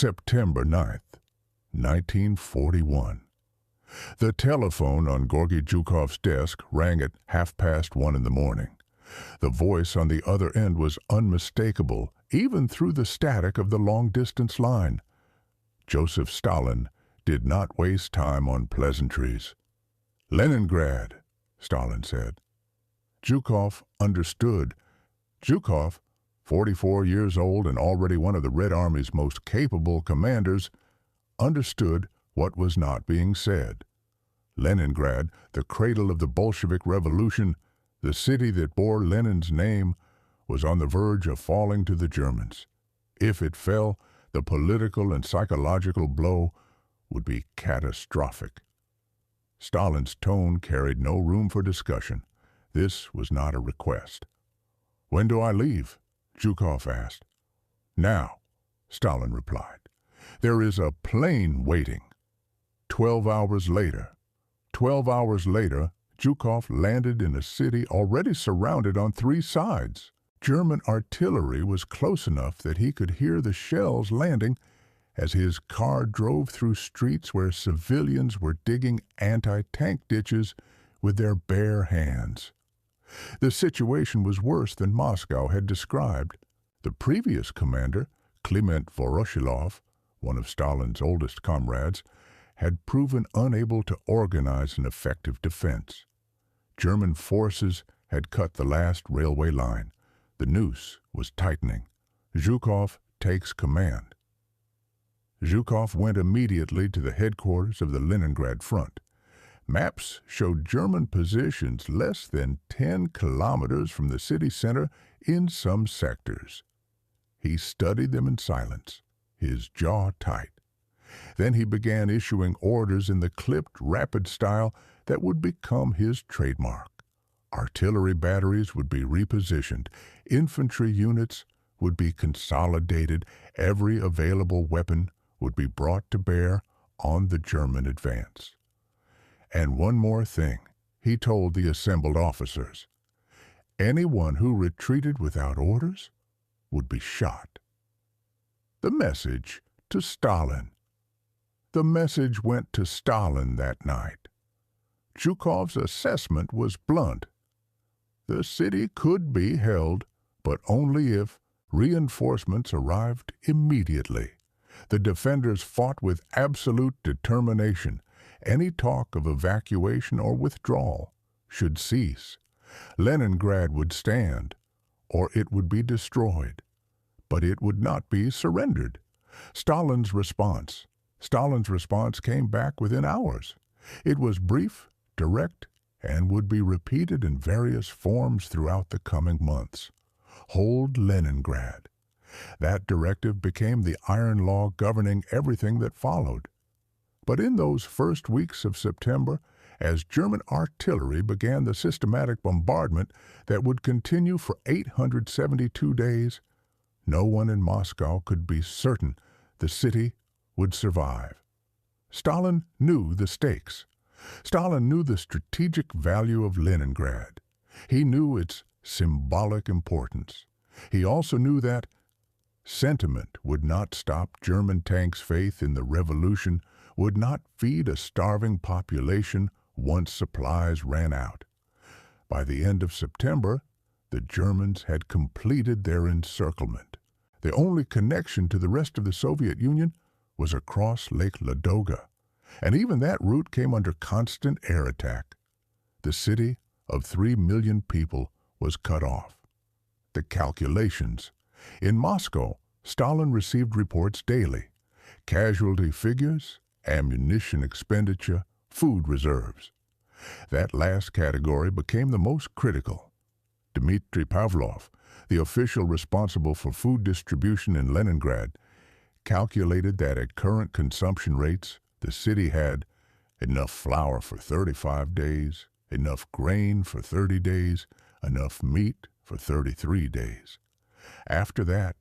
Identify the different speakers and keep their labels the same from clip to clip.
Speaker 1: September 9th, 1941. The telephone on Georgy Zhukov's desk rang at 1:30 in the morning. The voice on the other end was unmistakable, even through the static of the long-distance line. Joseph Stalin did not waste time on pleasantries. "Leningrad," Stalin said. Zhukov understood. Zhukov, 44 years old and already one of the Red Army's most capable commanders, understood what was not being said. Leningrad, the cradle of the Bolshevik Revolution, the city that bore Lenin's name, was on the verge of falling to the Germans. If it fell, the political and psychological blow would be catastrophic. Stalin's tone carried no room for discussion. This was not a request. "When do I leave?" Zhukov asked. "Now," Stalin replied. "There is a plane waiting." 12 hours later. 12 hours later, Zhukov landed in a city already surrounded on three sides. German artillery was close enough that he could hear the shells landing as his car drove through streets where civilians were digging anti-tank ditches with their bare hands. The situation was worse than Moscow had described. The previous commander, Kliment Voroshilov, one of Stalin's oldest comrades, had proven unable to organize an effective defense. German forces had cut the last railway line. The noose was tightening. Zhukov takes command. Zhukov went immediately to the headquarters of the Leningrad front. Maps showed German positions less than 10 kilometers from the city center in some sectors. He studied them in silence, his jaw tight. Then he began issuing orders in the clipped, rapid style that would become his trademark. Artillery batteries would be repositioned, infantry units would be consolidated, every available weapon would be brought to bear on the German advance. And one more thing, he told the assembled officers. Anyone who retreated without orders would be shot. The message to Stalin. The message went to Stalin that night. Zhukov's assessment was blunt. The city could be held, but only if reinforcements arrived immediately. The defenders fought with absolute determination. Any talk of evacuation or withdrawal should cease. Leningrad would stand, or it would be destroyed. But it would not be surrendered. Stalin's response came back within hours. It was brief, direct, and would be repeated in various forms throughout the coming months. Hold Leningrad. That directive became the iron law governing everything that followed. But in those first weeks of September, as German artillery began the systematic bombardment that would continue for 872 days, no one in Moscow could be certain the city would survive. Stalin knew the stakes. Stalin knew the strategic value of Leningrad. He knew its symbolic importance. He also knew that sentiment would not stop German tanks' faith in the revolution, would not feed a starving population once supplies ran out. By the end of September, the Germans had completed their encirclement. The only connection to the rest of the Soviet Union was across Lake Ladoga, and even that route came under constant air attack. The city of 3 million people was cut off. The calculations. In Moscow, Stalin received reports daily. Casualty figures, ammunition expenditure, food reserves. That last category became the most critical. Dmitry Pavlov, the official responsible for food distribution in Leningrad, calculated that at current consumption rates, the city had enough flour for 35 days, enough grain for 30 days, enough meat for 33 days. After that,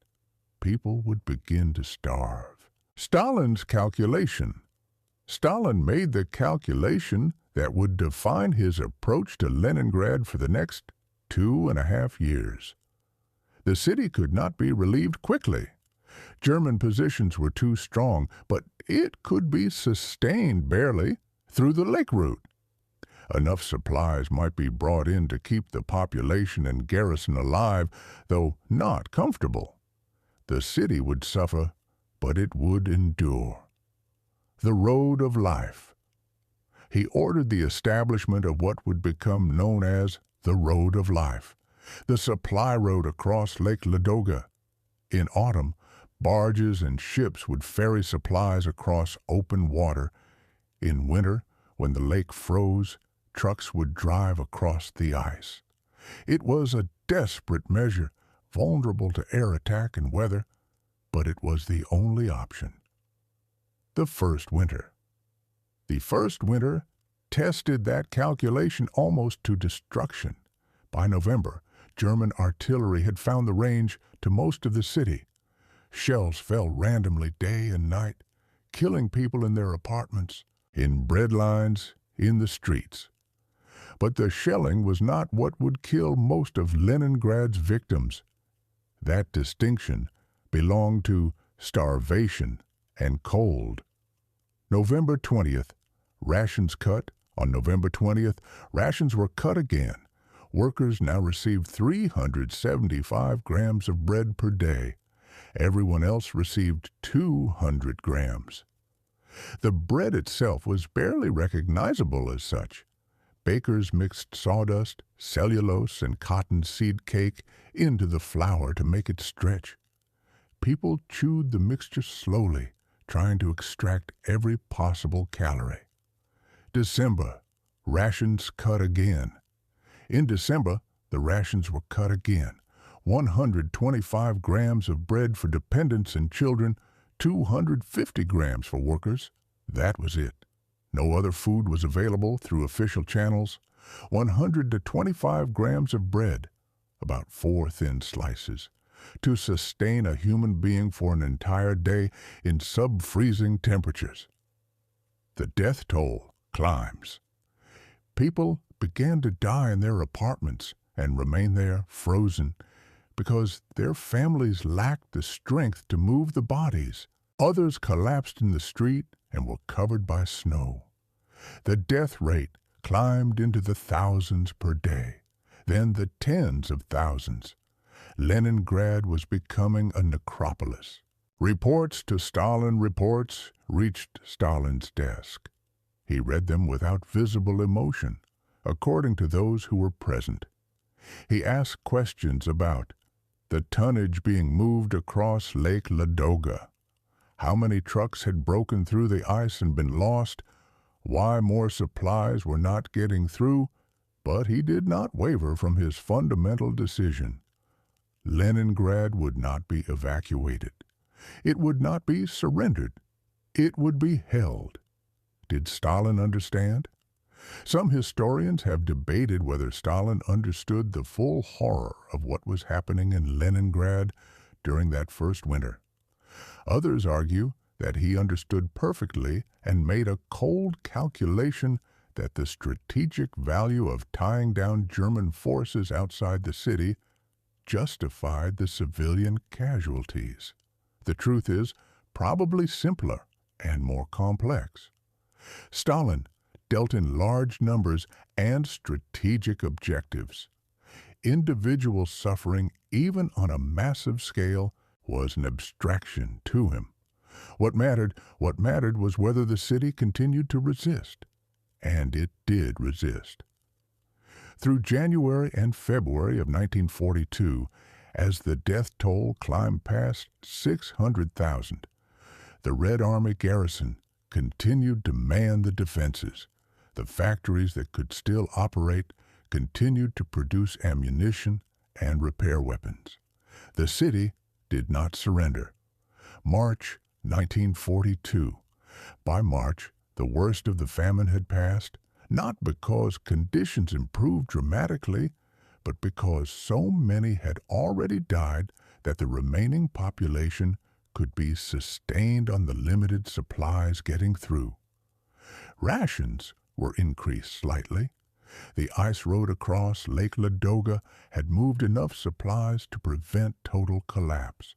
Speaker 1: people would begin to starve. Stalin's calculation. Stalin made the calculation that would define his approach to Leningrad for the next 2.5 years. The city could not be relieved quickly. German positions were too strong, but it could be sustained barely through the lake route. Enough supplies might be brought in to keep the population and garrison alive, though not comfortable. The city would suffer, but it would endure. The road of life. He ordered the establishment of what would become known as the road of life, the supply road across Lake Ladoga. In autumn, barges and ships would ferry supplies across open water. In winter, when the lake froze, trucks would drive across the ice. It was a desperate measure, vulnerable to air attack and weather, but it was the only option. The first winter. The first winter tested that calculation almost to destruction. By November, German artillery had found the range to most of the city. Shells fell randomly day and night, killing people in their apartments, in bread lines, in the streets. But the shelling was not what would kill most of Leningrad's victims. That distinction belonged to starvation and cold. November 20th, rations cut. On November 20th, rations were cut again. Workers now received 375 grams of bread per day. Everyone else received 200 grams. The bread itself was barely recognizable as such. Bakers mixed sawdust, cellulose, and cottonseed cake into the flour to make it stretch. People chewed the mixture slowly, trying to extract every possible calorie. December, rations cut again. In December, the rations were cut again. 125 grams of bread for dependents and children, 250 grams for workers. That was it. No other food was available through official channels. 100 to 25 grams of bread, about 4 thin slices, to sustain a human being for an entire day in sub-freezing temperatures. The death toll climbs. People began to die in their apartments and remain there frozen because their families lacked the strength to move the bodies. Others collapsed in the street and were covered by snow. The death rate climbed into the thousands per day, then the tens of thousands. Leningrad was becoming a necropolis. Reports to Stalin reports reached Stalin's desk. He read them without visible emotion, according to those who were present. He asked questions about the tonnage being moved across Lake Ladoga, how many trucks had broken through the ice and been lost, why more supplies were not getting through, but he did not waver from his fundamental decision. Leningrad would not be evacuated. It would not be surrendered. It would be held. Did Stalin understand? Some historians have debated whether Stalin understood the full horror of what was happening in Leningrad during that first winter. Others argue that he understood perfectly and made a cold calculation that the strategic value of tying down German forces outside the city justified the civilian casualties. The truth is probably simpler and more complex. Stalin dealt in large numbers and strategic objectives. Individual suffering, even on a massive scale, was an abstraction to him. What mattered was whether the city continued to resist. And it did resist. Through January and February of 1942, as the death toll climbed past 600,000, the Red Army garrison continued to man the defenses. The factories that could still operate continued to produce ammunition and repair weapons. The city did not surrender. March 1942. By March, the worst of the famine had passed, not because conditions improved dramatically, but because so many had already died that the remaining population could be sustained on the limited supplies getting through. Rations were increased slightly. The ice road across Lake Ladoga had moved enough supplies to prevent total collapse.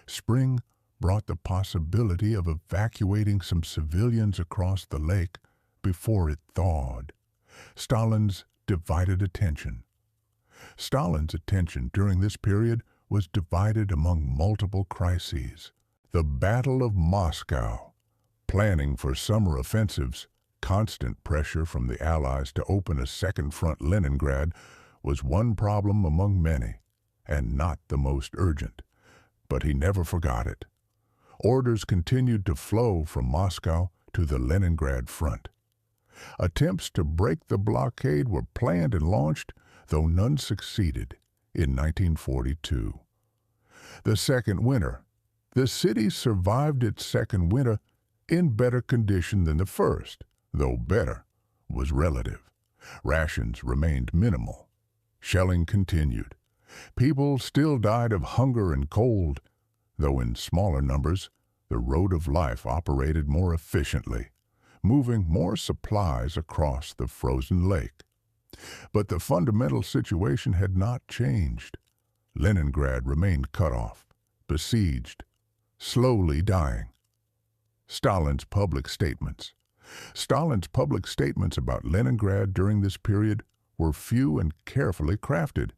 Speaker 1: Spring brought the possibility of evacuating some civilians across the lake before it thawed. Stalin's divided attention. Stalin's attention during this period was divided among multiple crises. The Battle of Moscow, planning for summer offensives, constant pressure from the Allies to open a second front Leningrad was one problem among many, and not the most urgent. But he never forgot it. Orders continued to flow from Moscow to the Leningrad front. Attempts to break the blockade were planned and launched, though none succeeded in 1942. The second winter. The city survived its second winter in better condition than the first, though better was relative. Rations remained minimal. Shelling continued. People still died of hunger and cold, though in smaller numbers. The road of life operated more efficiently, moving more supplies across the frozen lake. But the fundamental situation had not changed. Leningrad remained cut off, besieged, slowly dying. Stalin's public statements. Stalin's public statements about Leningrad during this period were few and carefully crafted.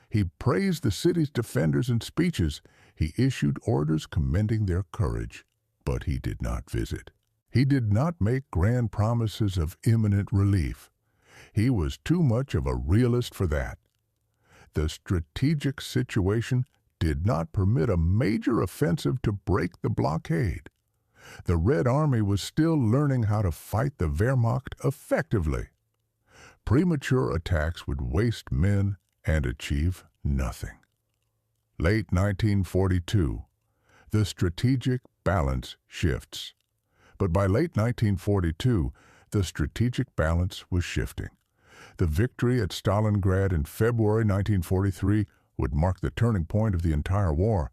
Speaker 1: He praised the city's defenders in speeches. He issued orders commending their courage, but he did not visit. He did not make grand promises of imminent relief. He was too much of a realist for that. The strategic situation did not permit a major offensive to break the blockade. The Red Army was still learning how to fight the Wehrmacht effectively. Premature attacks would waste men and achieve nothing. Late 1942, the strategic balance shifts. But by late 1942, the strategic balance was shifting. The victory at Stalingrad in February 1943 would mark the turning point of the entire war.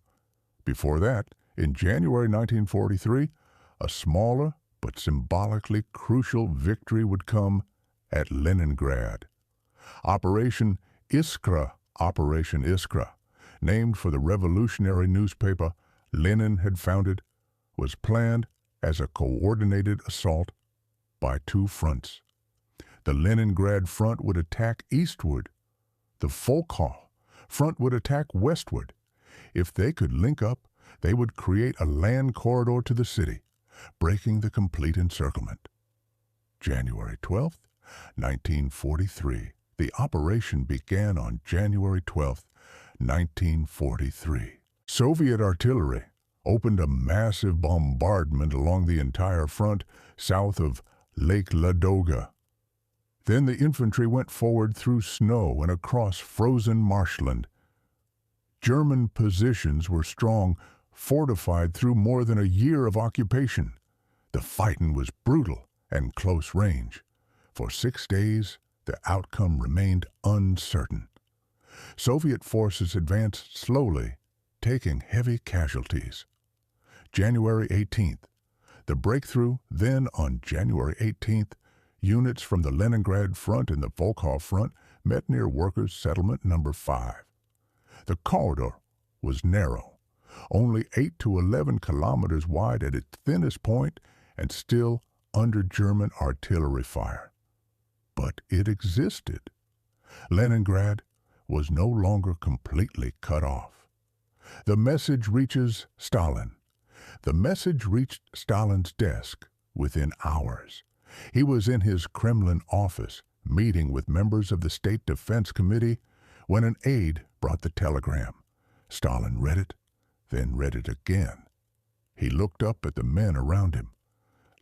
Speaker 1: Before that, in January 1943, a smaller but symbolically crucial victory would come at Leningrad. Operation Iskra, named for the revolutionary newspaper Lenin had founded, was planned as a coordinated assault by two fronts. The Leningrad front would attack eastward. The Zhukov front would attack westward. If they could link up, they would create a land corridor to the city, breaking the complete encirclement. January 12, 1943. The operation began on January 12, 1943. Soviet artillery opened a massive bombardment along the entire front south of Lake Ladoga. Then the infantry went forward through snow and across frozen marshland. German positions were strong, fortified through more than a year of occupation. The fighting was brutal and close range. For 6 days, the outcome remained uncertain. Soviet forces advanced slowly, taking heavy casualties. January 18th. The breakthrough, then on January 18th, units from the Leningrad front and the Zhukov front met near Workers' Settlement No. 5. The corridor was narrow, only 8 to 11 kilometers wide at its thinnest point and still under German artillery fire. But it existed. Leningrad was no longer completely cut off. The message reaches Stalin. The message reached Stalin's desk within hours. He was in his Kremlin office, meeting with members of the State Defense Committee, when an aide brought the telegram. Stalin read it, then read it again. He looked up at the men around him.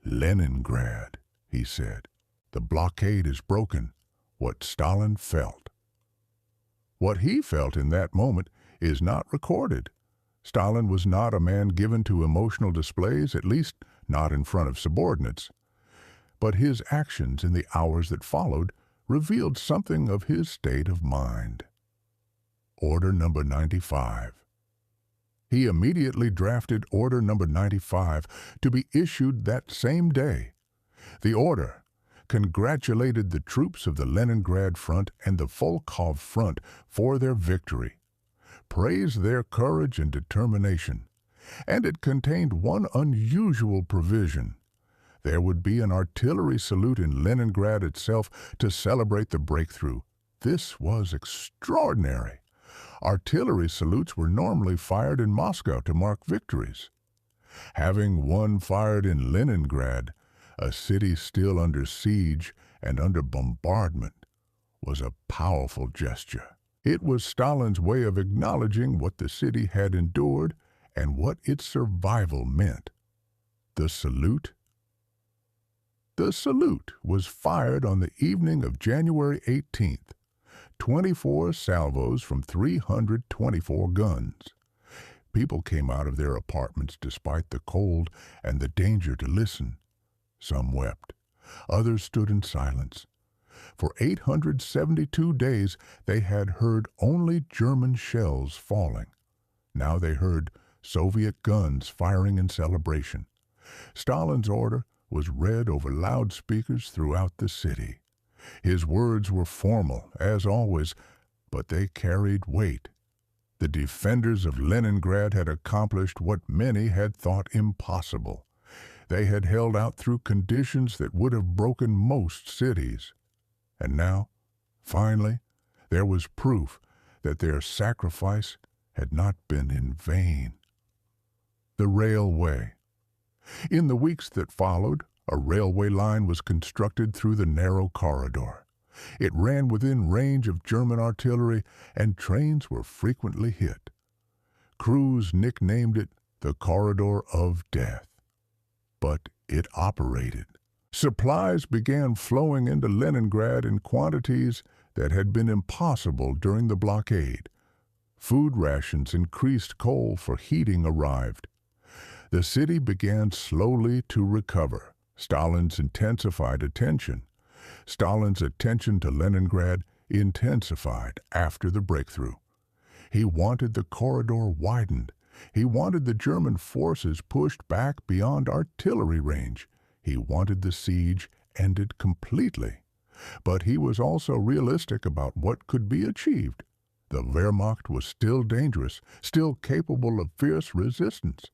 Speaker 1: "Leningrad," he said. "The blockade is broken." What Stalin felt. What he felt in that moment is not recorded. Stalin was not a man given to emotional displays, at least not in front of subordinates. But his actions in the hours that followed revealed something of his state of mind. Order number 95. He immediately drafted Order number 95 to be issued that same day. The order congratulated the troops of the Leningrad front and the Zhukov front for their victory, praised their courage and determination, And it contained one unusual provision. There would be an artillery salute in Leningrad itself to celebrate the breakthrough. This was extraordinary. Artillery salutes were normally fired in Moscow to mark victories. Having one fired in Leningrad, a city still under siege and under bombardment, was a powerful gesture. It was Stalin's way of acknowledging what the city had endured and what its survival meant. The salute? The salute was fired on the evening of January 18th. 24 salvos from 324 guns. People came out of their apartments despite the cold and the danger to listen. Some wept. Others stood in silence. For 872 days they had heard only German shells falling. Now they heard Soviet guns firing in celebration. Stalin's order was read over loudspeakers throughout the city. His words were formal, as always, but they carried weight. The defenders of Leningrad had accomplished what many had thought impossible. They had held out through conditions that would have broken most cities. And now, finally, there was proof that their sacrifice had not been in vain. The railway. In the weeks that followed, a railway line was constructed through the narrow corridor. It ran within range of German artillery, and trains were frequently hit. Crews nicknamed it the Corridor of Death. But it operated. Supplies began flowing into Leningrad in quantities that had been impossible during the blockade. Food rations increased, coal for heating arrived. The city began slowly to recover. Stalin's intensified attention. Stalin's attention to Leningrad intensified after the breakthrough. He wanted the corridor widened. He wanted the German forces pushed back beyond artillery range. He wanted the siege ended completely. But he was also realistic about what could be achieved. The Wehrmacht was still dangerous, still capable of fierce resistance.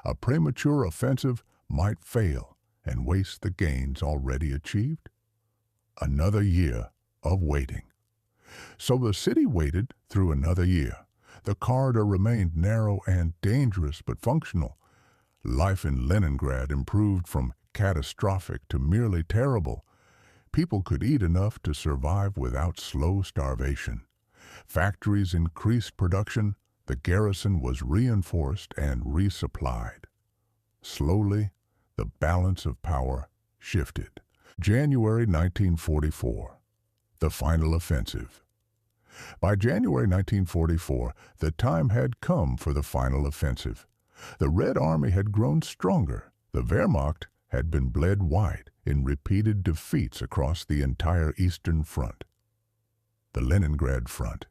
Speaker 1: A premature offensive might fail and waste the gains already achieved. Another year of waiting. So the city waited through another year. The corridor remained narrow and dangerous but functional. Life in Leningrad improved from catastrophic to merely terrible. People could eat enough to survive without slow starvation. Factories increased production. The garrison was reinforced and resupplied. Slowly, the balance of power shifted. January 1944. The final offensive. By January 1944, the time had come for the final offensive. The Red Army had grown stronger. The Wehrmacht had been bled white in repeated defeats across the entire Eastern Front. The Leningrad Front,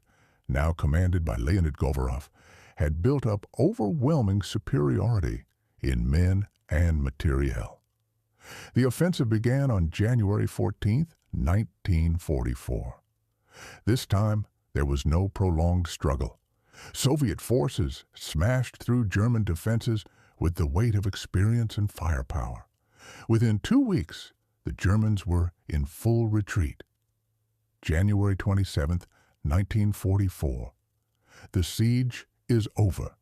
Speaker 1: now commanded by Leonid Govorov, had built up overwhelming superiority in men and materiel. The offensive began on January 14, 1944. This time, there was no prolonged struggle. Soviet forces smashed through German defenses with the weight of experience and firepower. Within 2 weeks, the Germans were in full retreat. January 27, 1944. The siege is over.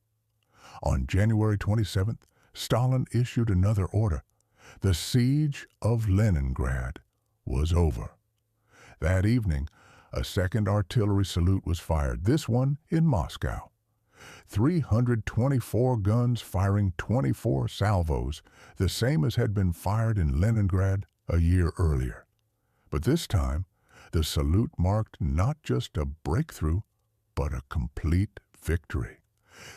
Speaker 1: On January 27th, Stalin issued another order. The siege of Leningrad was over. That evening, a second artillery salute was fired, this one in Moscow. 324 guns firing 24 salvos, the same as had been fired in Leningrad a year earlier. But this time, the salute marked not just a breakthrough, but a complete victory.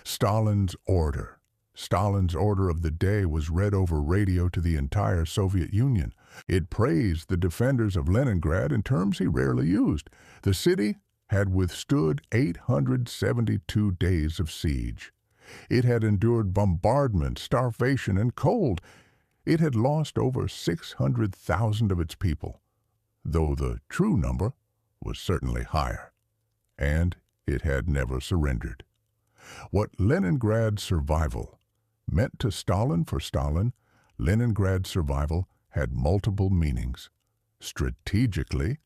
Speaker 1: Stalin's order of the day was read over radio to the entire Soviet Union. It praised the defenders of Leningrad in terms he rarely used. The city had withstood 872 days of siege. It had endured bombardment, starvation, and cold. It had lost over 600,000 of its people, though the true number was certainly higher. And it had never surrendered. What Leningrad's survival Meant to Stalin for Stalin, Leningrad's survival had multiple meanings. Strategically,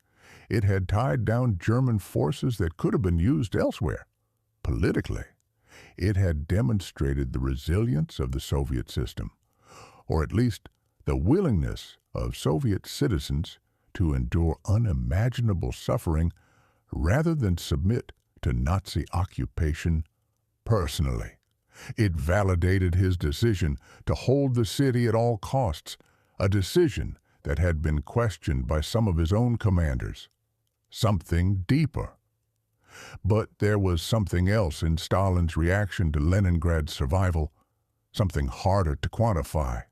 Speaker 1: it had tied down German forces that could have been used elsewhere. Politically, it had demonstrated the resilience of the Soviet system, or at least the willingness of Soviet citizens to endure unimaginable suffering rather than submit to Nazi occupation personally. It validated his decision to hold the city at all costs, a decision that had been questioned by some of his own commanders. Something deeper. But there was something else in Stalin's reaction to Leningrad's survival, something harder to quantify.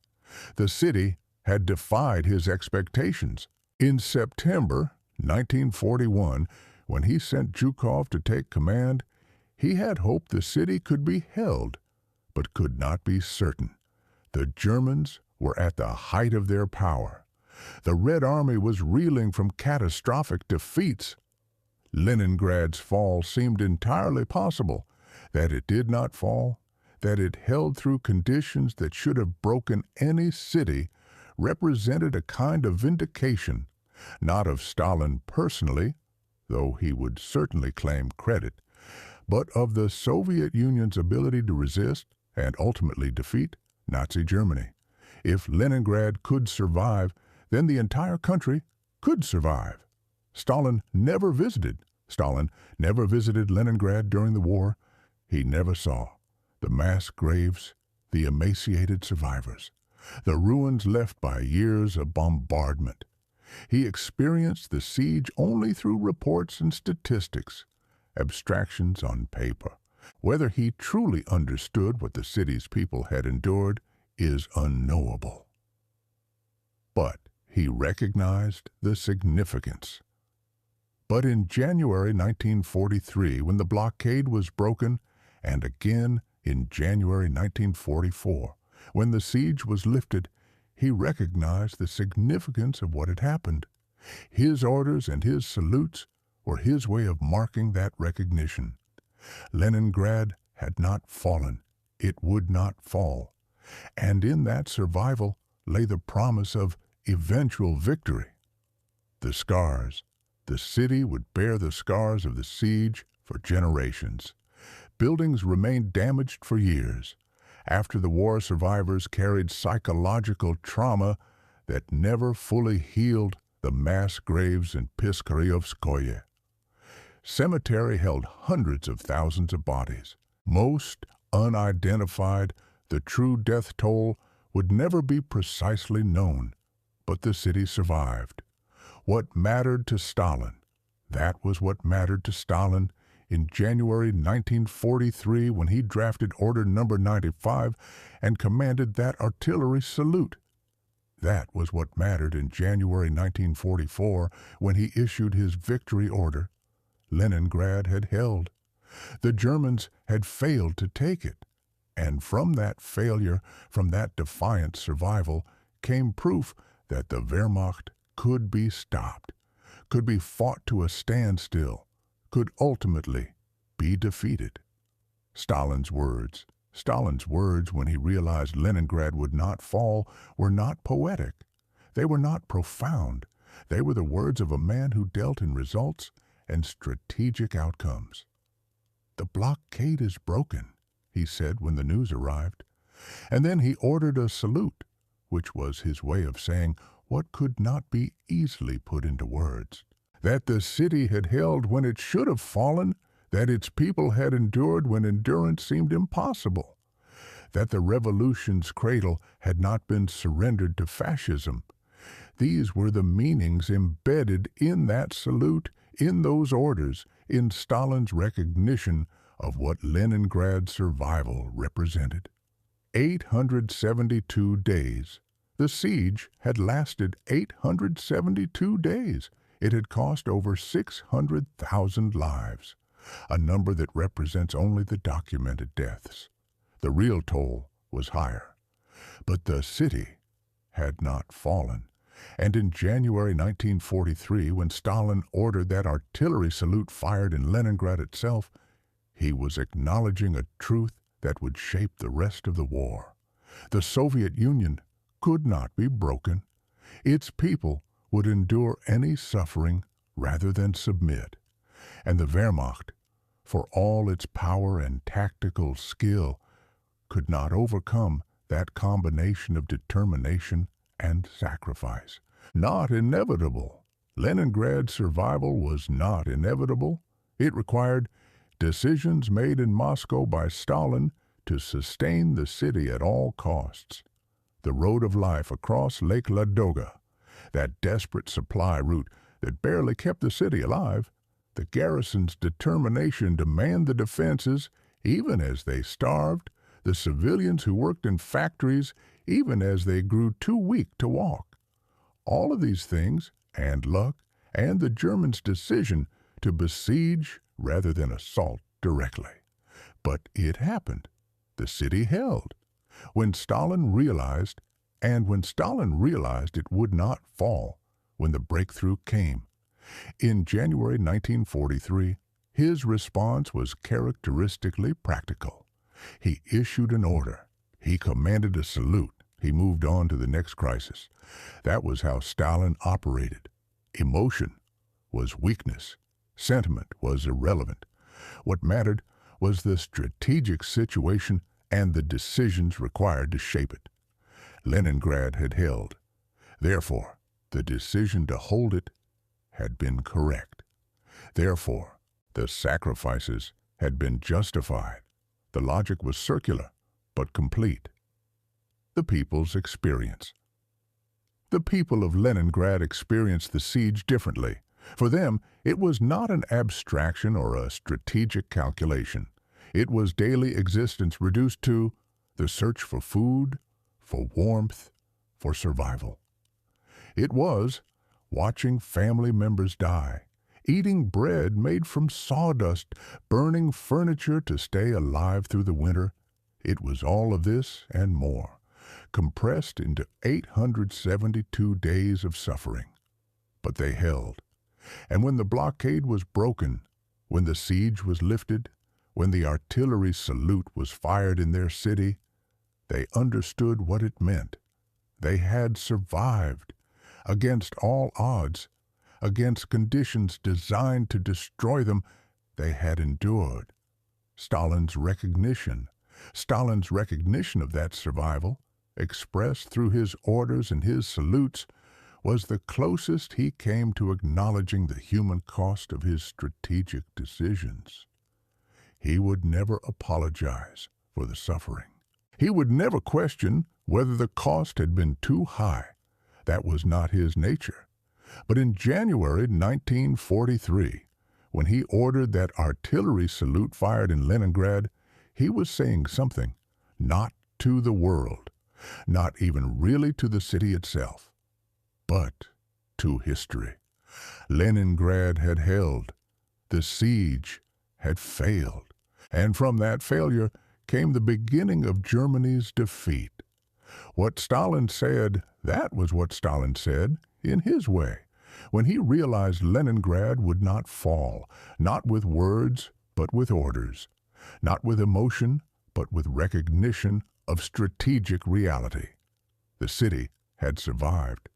Speaker 1: The city had defied his expectations. In September 1941, when he sent Zhukov to take command, he had hoped the city could be held, but could not be certain. The Germans were at the height of their power. The Red Army was reeling from catastrophic defeats. Leningrad's fall seemed entirely possible. That it did not fall, that it held through conditions that should have broken any city, represented a kind of vindication, not of Stalin personally, though he would certainly claim credit, but of the Soviet Union's ability to resist and ultimately defeat Nazi Germany. If Leningrad could survive, then the entire country could survive. Stalin never visited Leningrad during the war. He never saw the mass graves, the emaciated survivors, the ruins left by years of bombardment. He experienced the siege only through reports and statistics, abstractions on paper. Whether he truly understood what the city's people had endured is unknowable. But he recognized the significance. But in January 1943, when the blockade was broken, and again in January 1944, when the siege was lifted, he recognized the significance of what had happened. His orders and his salutes were his way of marking that recognition. Leningrad had not fallen. It would not fall. And in that survival lay the promise of eventual victory. The scars. The city would bear the scars of the siege for generations. Buildings remained damaged for years. After the war, survivors carried psychological trauma that never fully healed. The mass graves in Piskaryovskoye cemetery held hundreds of thousands of bodies, most unidentified. The true death toll would never be precisely known, but the city survived. What mattered to Stalin, that was what mattered to Stalin in January 1943 when he drafted Order Number 95 and commanded that artillery salute. That was what mattered in January 1944 when he issued his victory order. Leningrad had held. The Germans had failed to take it. And from that failure, from that defiant survival, came proof that the Wehrmacht could be stopped, could be fought to a standstill, could ultimately be defeated. Stalin's words when he realized Leningrad would not fall, were not poetic. They were not profound. They were the words of a man who dealt in results and strategic outcomes. "The blockade is broken," he said when the news arrived. And then he ordered a salute, which was his way of saying what could not be easily put into words. That the city had held when it should have fallen, that its people had endured when endurance seemed impossible, that the revolution's cradle had not been surrendered to fascism. These were the meanings embedded in that salute, in those orders, in Stalin's recognition of what Leningrad's survival represented. 872 days. The siege had lasted 872 days. It had cost over 600,000 lives, a number that represents only the documented deaths. The real toll was higher. But the city had not fallen. And in January 1943, when Stalin ordered that artillery salute fired in Leningrad itself, he was acknowledging a truth that would shape the rest of the war. The Soviet Union could not be broken. Its people would endure any suffering rather than submit. And the Wehrmacht, for all its power and tactical skill, could not overcome that combination of determination and sacrifice. Not inevitable. Leningrad's survival was not inevitable. It required decisions made in Moscow by Stalin to sustain the city at all costs. The road of life across Lake Ladoga, that desperate supply route that barely kept the city alive, the garrison's determination to man the defenses even as they starved, the civilians who worked in factories even as they grew too weak to walk. All of these things, and luck, and the Germans' decision to besiege rather than assault directly. But it happened. The city held. When Stalin realized it would not fall, when the breakthrough came. In January 1943, his response was characteristically practical. He issued an order. He commanded a salute. He moved on to the next crisis. That was how Stalin operated. Emotion was weakness. Sentiment was irrelevant. What mattered was the strategic situation and the decisions required to shape it. Leningrad had held. Therefore, the decision to hold it had been correct. Therefore, the sacrifices had been justified. The logic was circular, but complete. The people's experience. The people of Leningrad experienced the siege differently. For them, it was not an abstraction or a strategic calculation. It was daily existence reduced to the search for food, for warmth, for survival. It was watching family members die, eating bread made from sawdust, burning furniture to stay alive through the winter. It was all of this and more, compressed into 872 days of suffering. But they held. And when the blockade was broken, when the siege was lifted, when the artillery salute was fired in their city, they understood what it meant. They had survived. Against all odds, against conditions designed to destroy them, they had endured. Stalin's recognition of that survival, expressed through his orders and his salutes, was the closest he came to acknowledging the human cost of his strategic decisions. He would never apologize for the suffering. He would never question whether the cost had been too high. That was not his nature. But in January 1943, when he ordered that artillery salute fired in Leningrad, he was saying something, not to the world, not even really to the city itself, but to history. Leningrad had held. The siege had failed. And from that failure came the beginning of Germany's defeat. What Stalin said, that was what Stalin said, in his way, when he realized Leningrad would not fall, not with words, but with orders, not with emotion, but with recognition of strategic reality. The city had survived.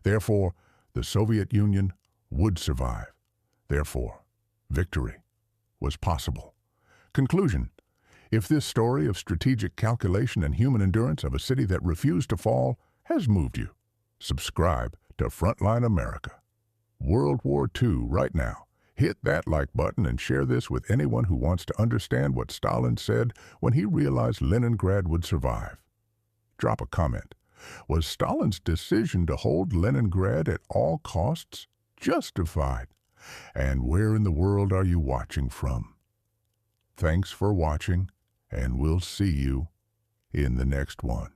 Speaker 1: Therefore, the Soviet Union would survive. Therefore, victory was possible. Conclusion: if this story of strategic calculation and human endurance of a city that refused to fall has moved you, subscribe to Frontline America. World War II right now. Hit that like button and share this with anyone who wants to understand what Stalin said when he realized Leningrad would survive. Drop a comment. Was Stalin's decision to hold Leningrad at all costs justified? And where in the world are you watching from? Thanks for watching, and we'll see you in the next one.